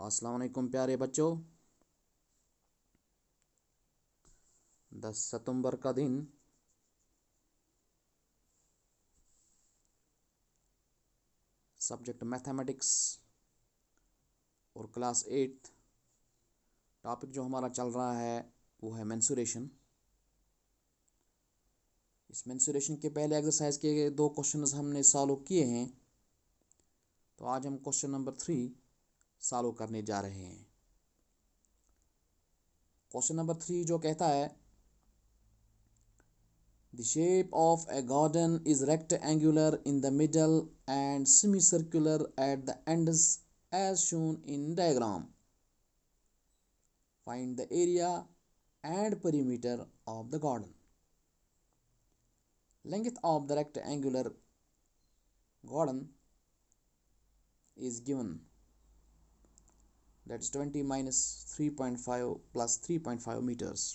अस्सलाम वालेकुम प्यारे बच्चों। 10 सितंबर का दिन सब्जेक्ट मैथमेटिक्स और क्लास 8। टॉपिक जो हमारा चल रहा है वो है मेंसुरेशन। इस मेंसुरेशन के पहले एक्सरसाइज के 2 क्वेश्चंस हमने सॉल्व किए हैं, तो आज हम क्वेश्चन नंबर 3 सॉल्व करने जा रहे हैं। क्वेश्चन नंबर 3 जो कहता है The shape of a garden is rectangular in the middle and semicircular at the ends as shown in diagram. Find the area and perimeter of the garden. Length of the rectangular garden is given, that is 20 minus 3.5 plus 3.5 meters.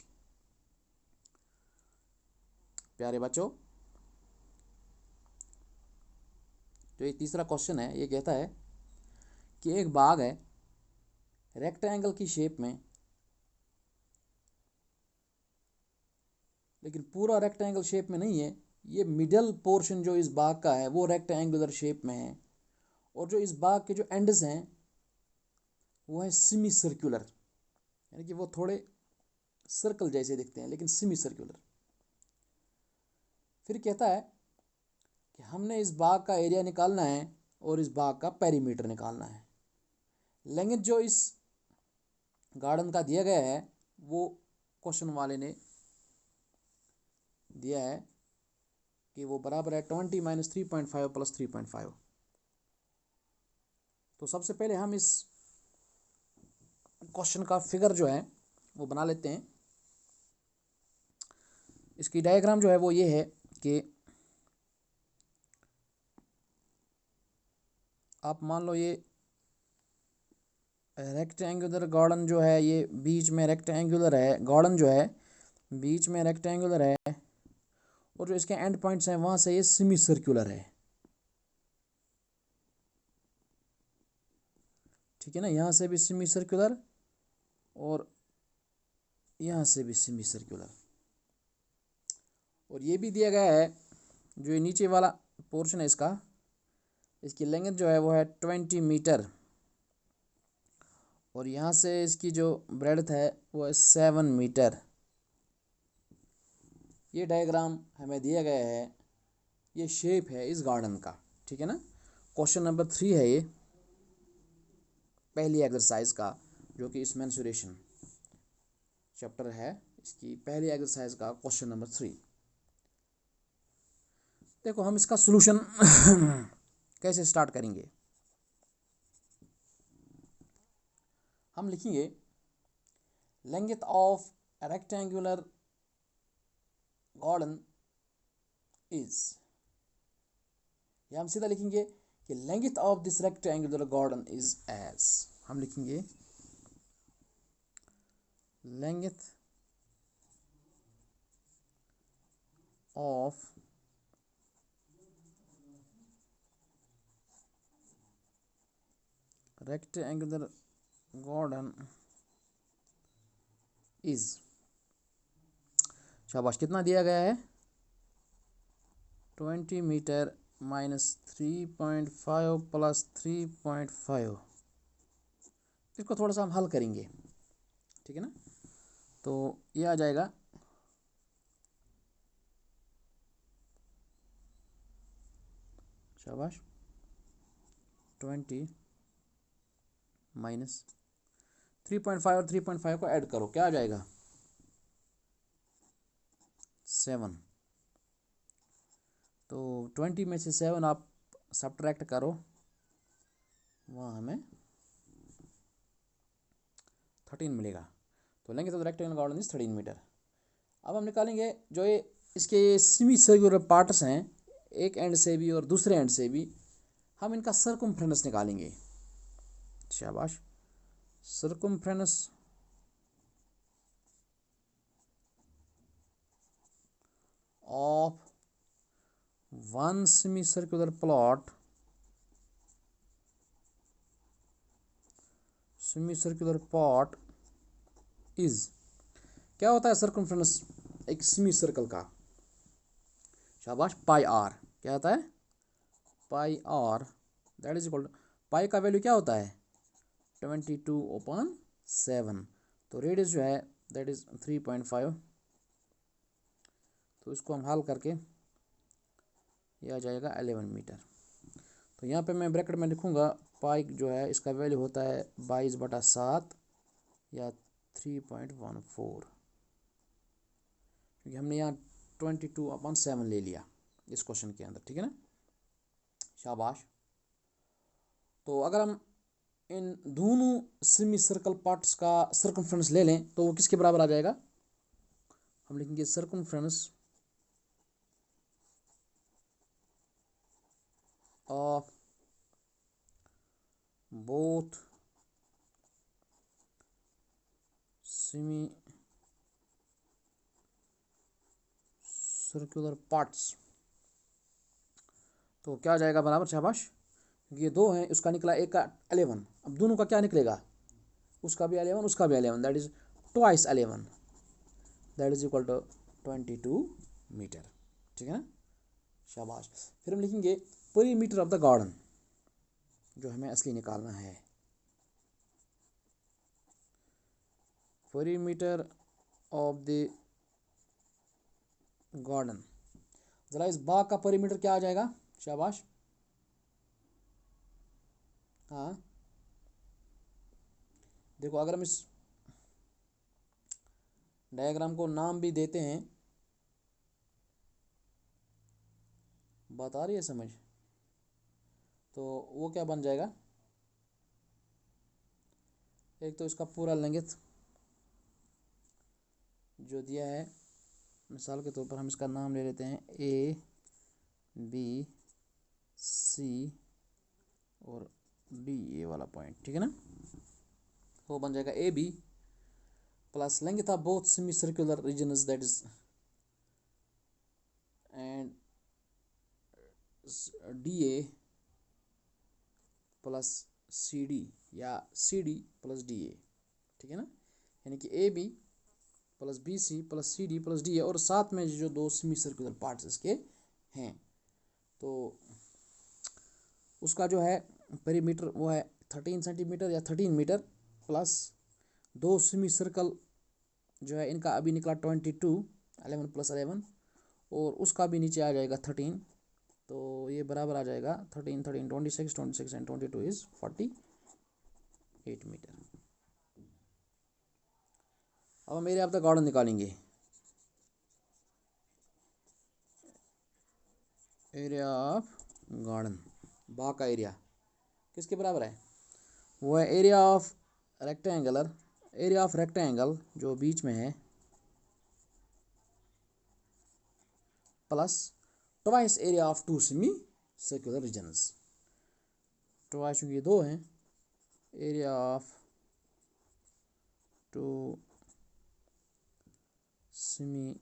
प्यारे बच्चों, जो ये तीसरा question है ये कहता है कि एक बाग है रेक्टेंगल की शेप में, लेकिन पूरा रेक्टेंगल शेप में नहीं है। ये मिडल पोर्शन जो इस बाग का है वो रेक्टेंगुलर शेप में है, और जो इस बाग के जो एंड्स हैं वो है सेमी सर्कुलर, यानी कि वो थोड़े सर्कल जैसे दिखते हैं लेकिन सेमी सर्कुलर। फिर कहता है कि हमने इस बाग का एरिया निकालना है और इस बाग का पेरीमीटर निकालना है। लेंथ जो इस गार्डन का दिया गया है वो क्वेश्चन वाले ने दिया है कि वो बराबर है 20 माइनस 3.5 प्लस 3.5। तो सबसे पहले हम इस क्वेश्चन का फिगर जो है वो बना लेते हैं। इसकी डायग्राम जो है वो ये है कि आप मान लो ये रेक्टेंगुलर गार्डन जो है, ये बीच में रेक्टेंगुलर है, गार्डन जो है बीच में रेक्टेंगुलर है, और जो इसके एंड पॉइंट्स हैं वहाँ से ये सेमी सर्कुलर है। ठीक है ना, यहाँ से भी सेमी सर्कुलर और यहाँ से भी सेमी सर्कुलर। और ये भी दिया गया है जो ये नीचे वाला पोर्शन है इसका, इसकी लेंथ जो है वो है 20 मीटर, और यहाँ से इसकी जो ब्रेड्थ है वो है 7 मीटर। ये डायग्राम हमें दिया गया है, ये शेप है इस गार्डन का। ठीक है ना, क्वेश्चन नंबर 3 है ये, पहली एक्सरसाइज का, जो कि इस मेंसुरेशन चैप्टर है, इसकी पहली एक्सरसाइज का क्वेश्चन नंबर 3। देखो हम इसका सॉल्यूशन कैसे स्टार्ट करेंगे। हम लिखेंगे length of rectangular garden is, या हम सीधा लिखेंगे कि length of this rectangular garden is as. हम लिखेंगे length of rectangular garden is, शाबाश, कितना दिया गया है 20 मीटर माइनस 3.5 प्लस 3.5। इसको थोड़ा सा हम हल करेंगे, ठीक है ना। तो ये आ जाएगा शाबाश 20 माइनस 3.5 और 3.5 को ऐड करो, क्या आ जाएगा 7। तो 20 में से 7 आप सब्ट्रैक्ट करो, वहाँ हमें 13 मिलेगा। तो लेंगे तो रेक्टेंगल गार्डन इज 13 मीटर। अब हम निकालेंगे जो ये इसके सेमी सर्कुलर पार्ट्स हैं, एक एंड से भी और दूसरे एंड से भी, हम इनका सर्कमफ्रेंस निकालेंगे। शाबाश, circumference of one semi circular plot semi circular part is, क्या होता है सर्कमफ्रेंस एक सेमी सर्कल का, शाबाश, पाई आर, क्या होता है, पाई आर, दैट इज इक्वल, पाई का वैल्यू क्या होता है 22/7, तो रेडियस जो है दैट इज 3.5, तो इसको हम हल करके ये आ जाएगा 11 मीटर। तो यहाँ पे मैं ब्रैकेट में लिखूँगा पाई जो है इसका वैल्यू होता है 22/7 या 3.14, क्योंकि हमने यहाँ 22/7 ले लिया इस क्वेश्चन के अंदर, ठीक है ना, शाबाश। तो अगर हम इन दोनों सेमी सर्कल पार्ट्स का सर्कमफ्रेंस ले लें तो वो किसके बराबर आ जाएगा, हम लिखेंगे circumference of both semi circular parts, तो क्या आ जाएगा बराबर, शाबाश, ये दो हैं, उसका निकला एक का 11, अब दोनों का क्या निकलेगा, उसका भी 11 उसका भी 11, that is twice 11, that is equal to 22 metre, ठीक है ना, शाबाश। फिर हम लिखेंगे पेरीमीटर ऑफ द गार्डन, जो हमें असली निकालना है, पेरीमीटर ऑफ द गार्डन, जरा इस बाग का पेरीमीटर क्या आ जाएगा, शाबाश, हाँ देखो अगर हम इस डायग्राम को नाम भी देते हैं, बात आ रही है समझ, तो वो क्या बन जाएगा, एक तो इसका पूरा लेंथ जो दिया है, मिसाल के तौर पर हम इसका नाम ले लेते हैं ABC और D, ये वाला पॉइंट, ठीक है ना, वो बन जाएगा AB plus length of both semi circular regions that is and DA plus CD या CD प्लस DA, ठीक है ना, यानी कि AB plus BC plus CD plus DA, और साथ में जो दो सेमी सर्कुलर पार्ट्स इसके हैं, तो उसका जो है पेरीमीटर वो है 13 सेंटीमीटर या 13 मीटर, प्लस दो सेमी सर्कल जो है इनका अभी निकला 22, 11 प्लस 11, और उसका भी नीचे आ जाएगा 13, तो ये बराबर आ जाएगा 13 13 26 26 एंड 22 इज 48 मीटर। अब हम एरिया ऑफ द गार्डन निकालेंगे, एरिया ऑफ गार्डन, बाग का एरिया किसके बराबर है, वो है area of rectangular, area of rectangle जो बीच में है, plus twice area of two semi circular regions, twice ये दो हैं, एरिया ऑफ टू सेमी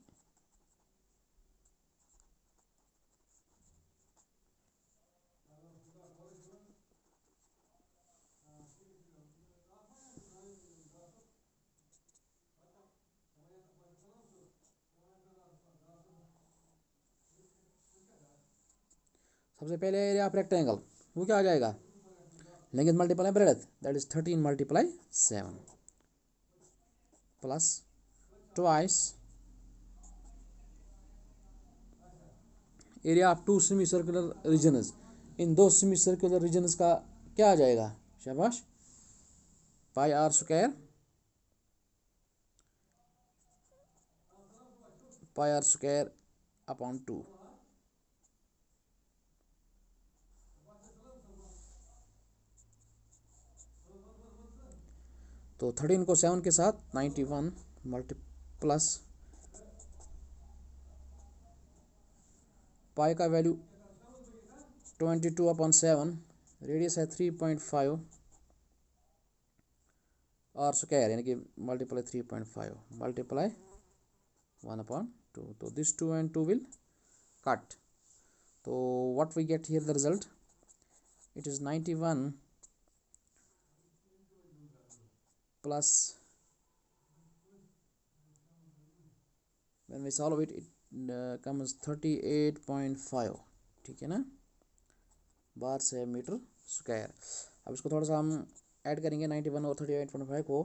सबसे पहले एरिया ऑफ रेक्टेंगल वो क्या आ जाएगा, length multiply breadth that is 13 multiply 7 plus twice area of two semi circular regions, इन दो सेमी सर्कुलर रीजन्स का क्या आ जाएगा, शाबाश, pi r square, pi r square upon 2, तो 13 को 7 के साथ 91 मल्टी प्लस पाई का वैल्यू 22/7, रेडियस है 3.5 आर स्क्वायर, यानी कि मल्टीप्लाई 3.5 मल्टीप्लाई 1/2, तो this 2 and 2 will cut, so what we get here the result, it is 91 plus when we solve it comes 38.5, ठीक है ना, बार से मीटर स्क्वायर। अब इसको थोड़ा सा हम ऐड करेंगे 91 और 38.5 को,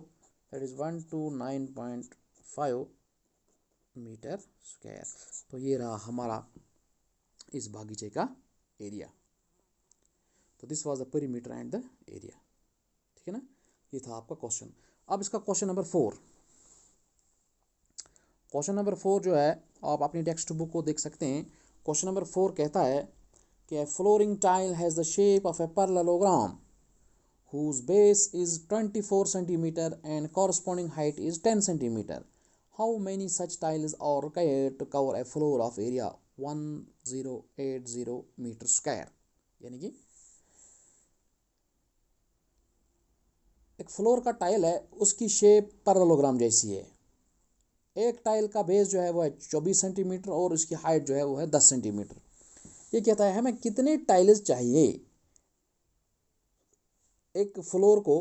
दैट इज़ 129.5 मीटर स्क्वायर। तो ये रहा हमारा इस बागीचे का एरिया। तो this was the perimeter and the area, ठीक है ना, ये था आपका क्वेश्चन। अब इसका क्वेश्चन नंबर 4, क्वेश्चन नंबर 4 जो है आप अपनी टेक्स्ट बुक को देख सकते हैं। क्वेश्चन नंबर 4 कहता है कि flooring tile has the shape of a parallelogram whose base is 24 centimeter and corresponding height is 10 centimeter. How many such tiles are required to cover a floor of area 1080 meter square? यानी कि एक floor का tile है, उसकी shape parallelogram जैसी है। एक tile का बेस जो है वो है 24 सेंटीमीटर और उसकी हाइट जो है वो है 10 सेंटीमीटर। ये कहता है हमें कितने टाइल्स चाहिए एक फ्लोर को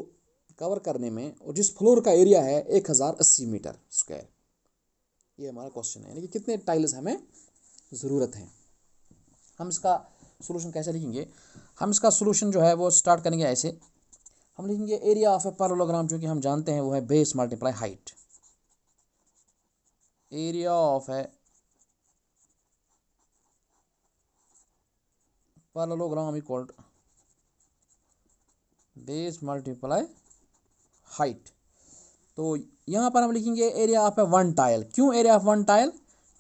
कवर करने में, और जिस फ्लोर का एरिया है 1080 मीटर स्क्वायर। ये हमारा क्वेश्चन है, यानी कि कितने टाइल्स हमें ज़रूरत है। हम इसका सॉल्यूशन कैसे लिखेंगे? हम इसका सॉल्यूशन जो है वो स्टार्ट करेंगे ऐसे, हम लिखेंगे एरिया ऑफ ए पैरेललोग्राम, जो कि हम जानते हैं वो है base multiply height. Area of a parallelogram equal to base multiply height. तो यहाँ पर हम लिखेंगे area of a one tile. क्यों एरिया ऑफ वन टाइल?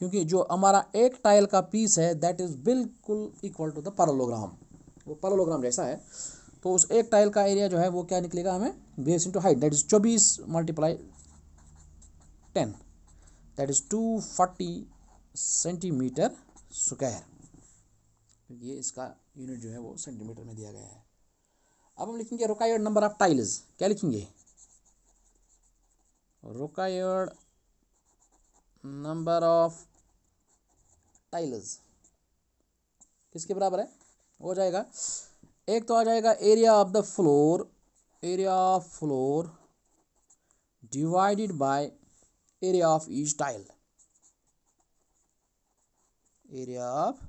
क्योंकि जो हमारा एक टाइल का पीस है दैट इज़ बिल्कुल इक्वल टू द पैरेललोग्राम, वो पैरेललोग्राम जैसा है। तो उस एक टाइल का एरिया जो है वो क्या निकलेगा हमें, base into height, that is 24 multiply 10, that is 240 centimetre square. ये इसका यूनिट जो है वो सेंटीमीटर में दिया गया है। अब हम लिखेंगे रिक्वायर्ड नंबर ऑफ टाइल्स। क्या लिखेंगे? रिक्वायर्ड नंबर ऑफ टाइल्स किसके बराबर है? हो जाएगा, एक तो आ जाएगा area of the floor, area of floor divided by area of each tile, area of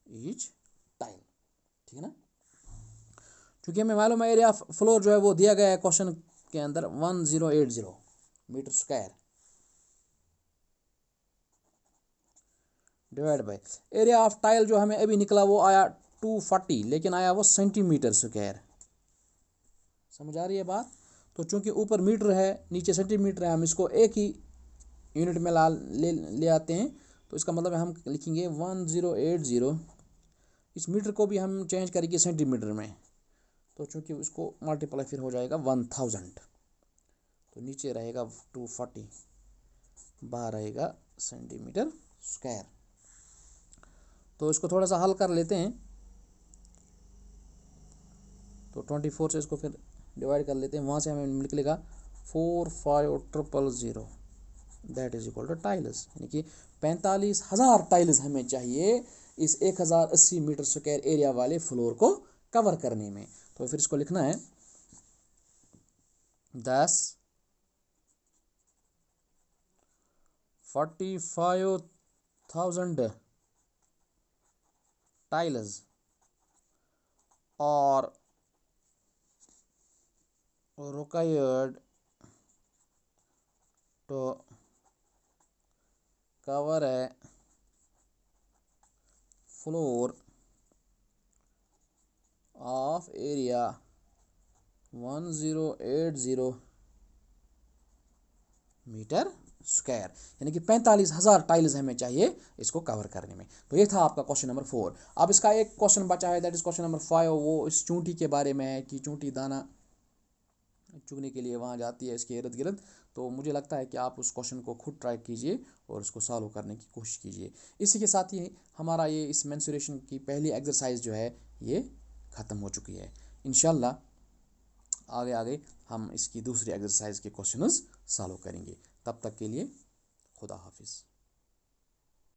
each tile, ठीक है ना। क्योंकि हमें मालूम है एरिया ऑफ फ्लोर जो है वो दिया गया है क्वेश्चन के अंदर 1080 metre square, divide by area of tile जो हमें अभी निकला वो आया 240, लेकिन आया वो सेंटीमीटर स्क्वायर। समझ आ रही है बात? तो चूंकि ऊपर मीटर है नीचे सेंटीमीटर है, हम इसको एक ही यूनिट में ले आते हैं। तो इसका मतलब है हम लिखेंगे 1080, इस मीटर को भी हम चेंज करेंगे सेंटीमीटर में, तो चूंकि उसको मल्टीप्लाई फिर हो जाएगा 1000, तो नीचे रहेगा 240, बाहर रहेगा सेंटीमीटर स्क्वायर। तो इसको थोड़ा सा हल कर लेते हैं, तो 24 से इसको फिर डिवाइड कर लेते हैं, वहाँ से हमें निकलेगा 45000, that is equal to tiles, यानी कि 45,000 टाइल्स हमें चाहिए इस 1080 मीटर स्क्वायर एरिया वाले फ्लोर को कवर करने में। तो फिर इसको लिखना है 45,000 टाइल्स और required to cover a floor of area 1080 metre square, यानी कि 45,000 टाइल्स हमें चाहिए इसको कवर करने में। तो ये था आपका क्वेश्चन नंबर 4। अब इसका एक क्वेश्चन बचा है, दैट इज क्वेश्चन नंबर 5। वो इस चूंटी के बारे में है कि चूंटी दाना चुगने के लिए वहाँ जाती है इसके इर्द गिर्द। तो मुझे लगता है कि आप उस क्वेश्चन को खुद ट्राई कीजिए और उसको सॉल्व करने की कोशिश कीजिए। इसी के साथ ही हमारा ये इस मेंसुरेशन की पहली एक्सरसाइज जो है ये ख़त्म हो चुकी है। इंशाल्लाह आगे आगे हम इसकी दूसरी एक्सरसाइज के क्वेश्चंस सॉल्व करेंगे। तब तक के लिए खुदा हाफिज़।